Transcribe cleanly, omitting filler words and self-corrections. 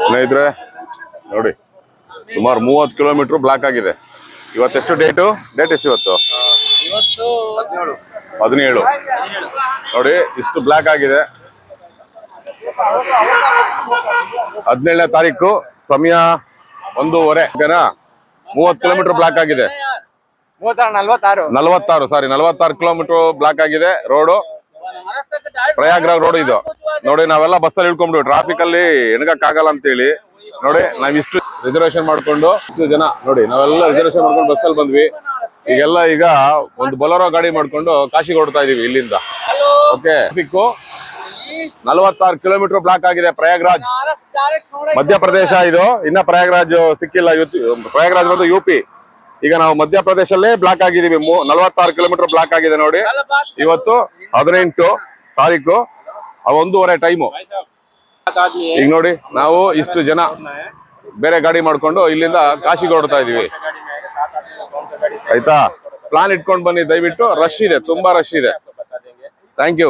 ಸ್ನೇಹಿತರೆ ನೋಡಿ, ಸುಮಾರು 30 ಕಿಲೋಮೀಟರ್ ಬ್ಲಾಕ್ ಆಗಿದೆ. ಇವತ್ತೆಷ್ಟು ಡೇಟ್ ಎಷ್ಟು ಇವತ್ತು? 17. ನೋಡಿ ಇಷ್ಟು ಬ್ಲಾಕ್ ಆಗಿದೆ. 17ನೇ ತಾರೀಕು ಸಮಯ 1:30 ಓಕೆನಾ? 30 ಕಿಲೋಮೀಟರ್ ಬ್ಲಾಕ್ ಆಗಿದೆ. 46 ಕಿಲೋಮೀಟರ್ ಬ್ಲಾಕ್ ಆಗಿದೆ ರೋಡು. ಪ್ರಯಾಗ್ರಾಜ್ ರೋಡ್ ಇದು ನೋಡಿ. ನಾವೆಲ್ಲ ಬಸ್ಸಲ್ಲಿ ಇಳ್ಕೊಂಡ್ಬಿಟ್ಟು ಟ್ರಾಫಿಕ್ ಅಲ್ಲಿ ಎಣಗಕ್ ಆಗಲ್ಲ ಅಂತ ಹೇಳಿ ನೋಡಿ ನಾವಿಷ್ಟು ರಿಸರ್ವೇಶನ್ ಮಾಡ್ಕೊಂಡು ಇಷ್ಟು ಜನ ನೋಡಿ ನಾವೆಲ್ಲ ರಿಸರ್ವೇಶನ್ ಮಾಡ್ಕೊಂಡು ಬಸ್ಸಲ್ಲಿ ಬಂದ್ವಿ. ಈಗ ಒಂದು ಬೊಲರೋ ಗಾಡಿ ಮಾಡ್ಕೊಂಡು ಕಾಶಿಗೆ ಹೊರಡ್ತಾ ಇದೀವಿ ಇಲ್ಲಿಂದ. ಓಕೆ, ಟ್ರಾಫಿಕ್ 46 ಕಿಲೋಮೀಟರ್ ಬ್ಲಾಕ್ ಆಗಿದೆ. ಪ್ರಯಾಗ್ರಾಜ್ ಮಧ್ಯಪ್ರದೇಶ ಇದು. ಇನ್ನ ಪ್ರಯಾಗ್ರಾಜ್ ಸಿಕ್ಕಿಲ್ಲ. ಪ್ರಯಾಗ್ರಾಜ್ ಬಂದು UP. ಈಗ ನಾವು ಮಧ್ಯಪ್ರದೇಶಲ್ಲೇ ಬ್ಲಾಕ್ ಆಗಿದೀವಿ. 46 ಕಿಲೋಮೀಟರ್ ಬ್ಲಾಕ್ ಆಗಿದೆ ನೋಡಿ. ಇವತ್ತು 18 ತಾರೀಕು 1:30 ಟೈಮು. ಈಗ ನೋಡಿ ನಾವು ಇಷ್ಟು ಜನ ಬೇರೆ ಗಾಡಿ ಮಾಡ್ಕೊಂಡು ಇಲ್ಲಿಂದ ಕಾಶಿಗೆ ಹೊರಡ್ತಾ ಇದೀವಿ. ಆಯ್ತಾ? ಪ್ಲಾನ್ ಇಟ್ಕೊಂಡು ಬನ್ನಿ ದಯವಿಟ್ಟು. ರಶ್ ಇದೆ, ತುಂಬಾ ರಶ್ ಇದೆ. Thank you.